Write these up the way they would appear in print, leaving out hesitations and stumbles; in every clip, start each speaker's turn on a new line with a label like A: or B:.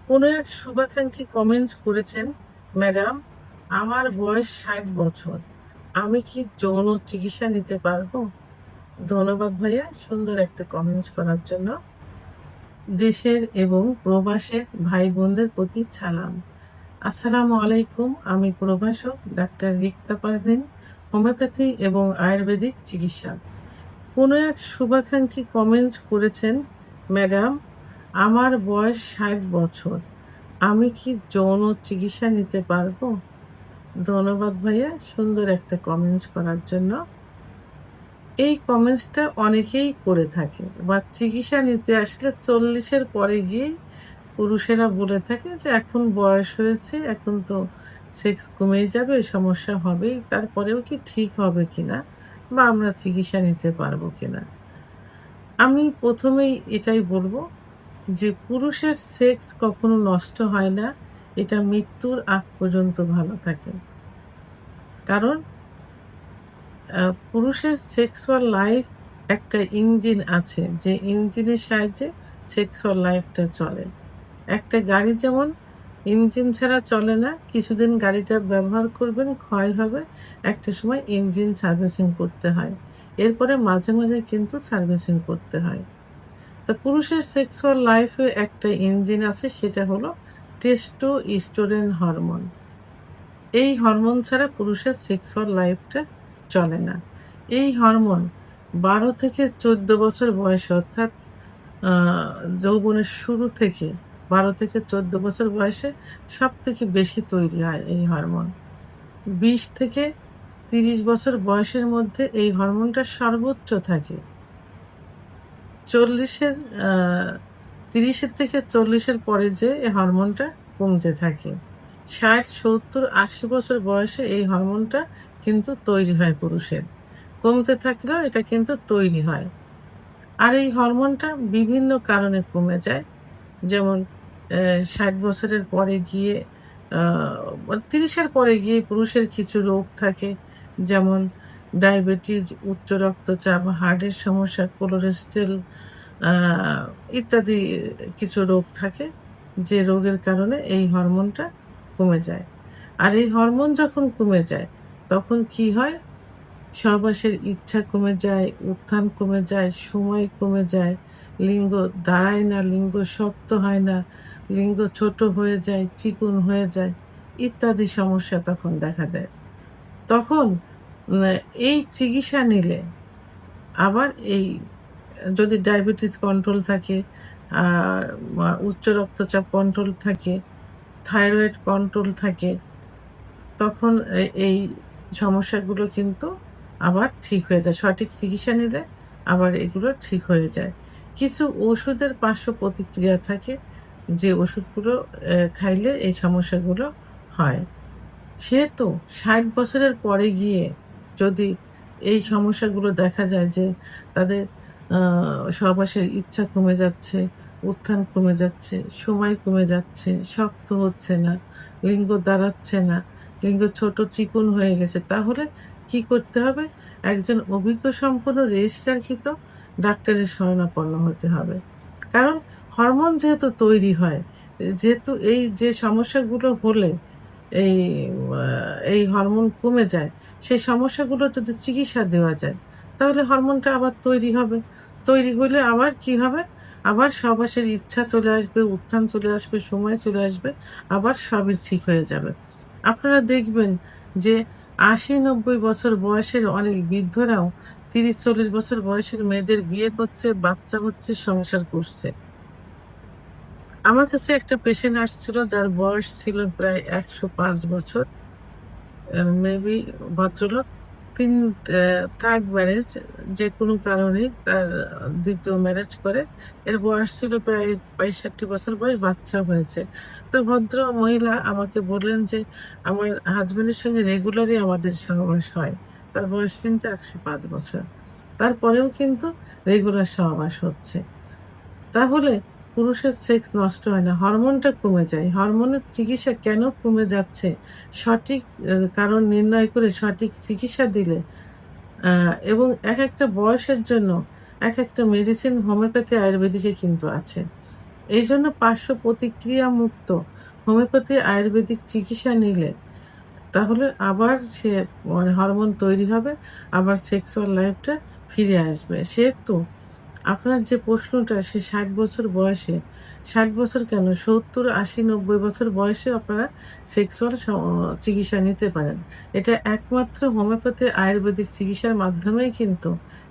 A: কোনো এক শুভাকাঙ্ক্ষী কমেন্টস করেছেন, ম্যাডাম, আমার বয়স 60 বছর, আমি কি যৌন চিকিৎসা নিতে পারবো? ধন্যবাদ ভাইয়া, সুন্দর একটা কমেন্টস করার জন্য। দেশের এবং প্রবাসের ভাই বোনদের প্রতি সালাম। আসসালামু আলাইকুম। আমি প্রভাষক ডাক্তার রিক্তা পারভিন, হোমিওপ্যাথি এবং আয়ুর্বেদিক চিকিৎসা। কোনো এক শুভাকাঙ্ক্ষী কমেন্টস করেছেন, ম্যাডাম, আমার বয়স 60 বছর, আমি কি যৌন চিকিৎসা নিতে পারবো? ধন্যবাদ ভাইয়া, সুন্দর একটা কমেন্টস করার জন্য। এই কমেন্টসটা অনেকেই করে থাকে বা চিকিৎসা নিতে আসলে 40-এর পরে গিয়ে পুরুষেরা বলে থাকে যে এখন বয়স হয়েছে, এখন তো সেক্স কমেই যাবে, সমস্যা হবেই, তারপরেও কি ঠিক হবে কিনা বা আমরা চিকিৎসা নিতে পারবো কিনা। আমি প্রথমেই এটাই বলবো যে পুরুষের সেক্স কখনো নষ্ট হয় না, এটা মৃত্যুর আগ পর্যন্ত ভালো থাকে। কারণ পুরুষের সেক্সুয়াল লাইফ একটা ইঞ্জিন আছে, যে ইঞ্জিনের সাহায্যে সেক্সুয়াল লাইফটা চলে। একটা গাড়ি যেমন ইঞ্জিন ছাড়া চলে না, কিছুদিন গাড়িটা ব্যবহার করবেন, ক্ষয় হবে, একটা সময় ইঞ্জিন সার্ভিসিং করতে হয়, এরপরে মাঝে মাঝে কিন্তু সার্ভিসিং করতে হয়। তা পুরুষের সেক্সুয়াল লাইফে একটা ইঞ্জিন আছে, সেটা হলো টেস্টোস্টেরন হরমোন। এই হরমোন ছাড়া পুরুষের সেক্সুয়াল লাইফটা চলে না। এই হরমোন 12 থেকে 14 বছর বয়সে, অর্থাৎ যৌবনের শুরু থেকে 12 থেকে 14 বছর বয়সে সব থেকে বেশি তৈরি হয় এই হরমোন। 20 থেকে 30 বছর বয়সের মধ্যে এই হরমোনটা সর্বোচ্চ থাকে। 40-এর 30-40-এর পরে যে এই হরমোনটা কমতে থাকে। 60, 70, 80 বছর বয়সে এই হরমোনটা কিন্তু তৈরি হয় পুরুষের, কমতে থাকলেও এটা কিন্তু তৈরি হয়। আর এই হরমোনটা বিভিন্ন কারণে কমে যায়, যেমন 60 বছরের পরে গিয়ে 30-এর পরে গিয়ে পুরুষের কিছু রোগ থাকে, যেমন ডায়াবেটিস, উচ্চ রক্তচাপ, হার্টের সমস্যা, কোলেস্টেরল ইত্যাদি কিছু রোগ থাকে, যে রোগের কারণে এই হরমোনটা কমে যায়। আর এই হরমোন যখন কমে যায় তখন কি হয়? সহবাসের ইচ্ছা কমে যায়, উত্থান কমে যায়, সময় কমে যায়, লিঙ্গ দাঁড়ায় না, লিঙ্গ শক্ত হয় না, লিঙ্গ ছোট হয়ে যায়, চিকন হয়ে যায়, ইত্যাদি সমস্যা তখন দেখা দেয়। তখন উম, এই চিকিৎসা নিলে আবার এই, যদি ডায়াবেটিস কন্ট্রোল থাকে, আর উচ্চ রক্তচাপ কন্ট্রোল থাকে, থাইরয়েড কন্ট্রোল থাকে, তখন এই সমস্যাগুলো কিন্তু আবার ঠিক হয়ে যায়। সঠিক চিকিৎসা নিলে আবার এগুলো ঠিক হয়ে যায়। কিছু ওষুধের পার্শ্ব প্রতিক্রিয়া থাকে, যে ওষুধগুলো খাইলে এই সমস্যাগুলো হয়। সেহেতু 60 বছরের পরে গিয়ে যদি এই সমস্যাগুলো দেখা যায়, যে তাদের সহবাসের ইচ্ছা কমে যাচ্ছে, উত্থান কমে যাচ্ছে, সময় কমে যাচ্ছে, শক্ত হচ্ছে না, লিঙ্গ দাঁড়াচ্ছে না, লিঙ্গ ছোট চিকন হয়ে গেছে, তাহলে কি করতে হবে? একজন অভিজ্ঞ সম্পন্ন রেজিস্ট্রারকৃত ডাক্তারের শরণাপন্ন হতে হবে। কারণ হরমোন যেহেতু তৈরি হয়, যেহেতু এই যে সমস্যাগুলো হলে এই এই হরমোন কমে যায়, সেই সমস্যাগুলো যদি চিকিৎসা দেওয়া যায় তাহলে হরমোনটা আবার তৈরি হবে। তৈরি হলে আবার কি হবে? আবার সহবাসের ইচ্ছা চলে আসবে, উত্থান চলে আসবে, সময় চলে আসবে, আবার সবই ঠিক হয়ে যাবে। আপনারা দেখবেন যে 80-90 বছর বয়সের অনেক বৃদ্ধরাও 30-40 বছর বয়সের মেয়েদের বিয়ে করছে, বাচ্চা হচ্ছে, সংসার করছে। আমার কাছে একটা পেশেন্ট আসছিল যার বয়স ছিল প্রায় 105 বছর, মেবি ভদ্রলোক, তিন থার্ড ম্যারেজ, যে কোনো কারণে তার দ্বিতীয় ম্যারেজ করে, এর বয়স ছিল প্রায় 65 বছর বয়স, বাচ্চা হয়েছে। তো ভদ্র মহিলা আমাকে বললেন যে আমার হাজবেন্ডের সঙ্গে রেগুলারই আমাদের সহবাস হয়, তার বয়স কিন্তু 105 বছর, তারপরেও কিন্তু রেগুলার সহবাস হচ্ছে। তাহলে পুরুষের সেক্স নষ্ট হয় না, হরমোনটা কমে যায়। হরমোনের চিকিৎসা কেন কমে যাচ্ছে, সঠিক কারণ নির্ণয় করে সঠিক চিকিৎসা দিলে, এবং এক একটা বয়সের জন্য এক একটা মেডিসিন, হোমিওপ্যাথি আয়ুর্বেদিকে কিন্তু আছে, এই জন্য পার্শ্ব প্রতিক্রিয়া মুক্ত হোমিওপ্যাথি আয়ুর্বেদিক চিকিৎসা নিলে তাহলে আবার সে মানে হরমোন তৈরি হবে, আবার সেক্সুয়াল লাইফটা ফিরে আসবে। সেহেতু আপনার যে প্রশ্নটা, সে 60 বছর বয়সে, 60 বছর কেন, 70, 80, 90 বছর বয়সে আপনারা সেক্সুয়াল চিকিৎসা নিতে পারেন। এটা একমাত্র হোমিওপ্যাথি আয়ুর্বেদিক চিকিৎসার মাধ্যমেই কিন্তু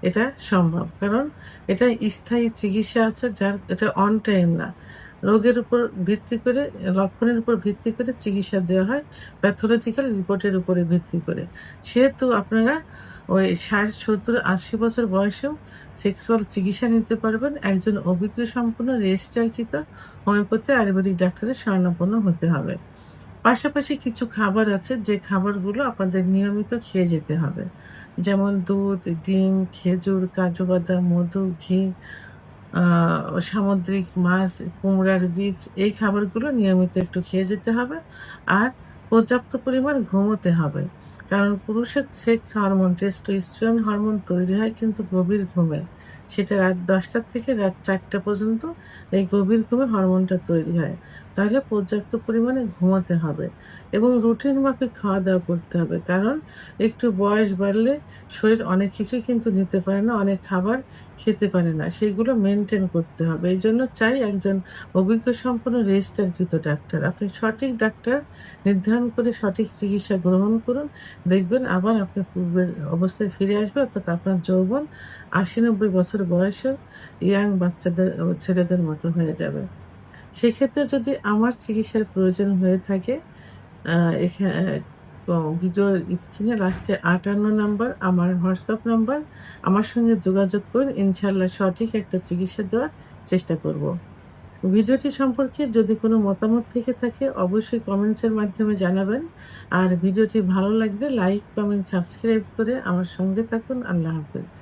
A: এটা সম্ভব। কারণ এটা স্থায়ী চিকিৎসা আছে, যার এটা অন টাইম না। রোগের উপর ভিত্তি করে, লক্ষণের উপর ভিত্তি করে চিকিৎসা দেওয়া হয়, প্যাথোলজিক্যাল রিপোর্টের উপরে ভিত্তি করে। সেহেতু আপনারা ওই 60, 70, 80 বছর বয়সেও সেক্সুয়াল চিকিৎসা নিতে পারবেন। একজন অভিজ্ঞ সম্পন্ন রেজিস্ট্রারকৃত হোমিওপ্যাথি আয়ুর্বেদিক ডাক্তারের শরণাপন্ন হতে হবে। পাশাপাশি কিছু খাবার আছে যে খাবারগুলো আপনাদের নিয়মিত খেয়ে যেতে হবে। যেমন দুধ, ডিম, খেজুর, কাজু বাদাম, মধু, ঘি, সামুদ্রিক মাছ, কুমড়ার বীজ, এই খাবারগুলো নিয়মিত একটু খেয়ে যেতে হবে। আর পর্যাপ্ত পরিমাণ ঘুমোতে হবে। কারণ পুরুষের সেক্স হরমোন টেস্টোস্টেরন হরমোন তৈরি হয় কিন্তু গভীর ঘুমে। সেটা রাত 10টা থেকে রাত 4টা পর্যন্ত এই গভীর ঘুমে হরমোনটা তৈরি হয়। তাহলে পর্যাপ্ত পরিমাণে ঘুমাতে হবে এবং রুটিন মাফিক খাওয়া দাওয়া করতে হবে। কারণ একটু বয়স বাড়লে শরীর অনেক কিছুই কিন্তু নিতে পারে না, অনেক খাবার খেতে পারে না, সেগুলো মেনটেন করতে হবে। এই জন্য চাই একজন অভিজ্ঞ সম্পন্ন রেজিস্টারকৃত ডাক্তার। আপনি সঠিক ডাক্তার নির্ধারণ করে সঠিক চিকিৎসা গ্রহণ করুন, দেখবেন আবার আপনি পূর্বের অবস্থায় ফিরে আসবে, অর্থাৎ আপনার যৌবন 80-90 বছর বয়সেও ইয়াং বাচ্চাদের, ছেলেদের মতো হয়ে যাবে। সেক্ষেত্রে যদি আমার চিকিৎসার প্রয়োজন হয়ে থাকে, এখানে ভিডিওর স্ক্রিনে লাস্টে 58 নাম্বার আমার হোয়াটসঅ্যাপ নাম্বার, আমার সঙ্গে যোগাযোগ করুন। ইনশাল্লাহ সঠিক একটা চিকিৎসা দেওয়ার চেষ্টা করব। ভিডিওটি সম্পর্কে যদি কোনো মতামত থেকে থাকে অবশ্যই কমেন্টসের মাধ্যমে জানাবেন। আর ভিডিওটি ভালো লাগলে লাইক, কমেন্ট, সাবস্ক্রাইব করে আমার সঙ্গে থাকুন। আল্লাহ হাফেজ।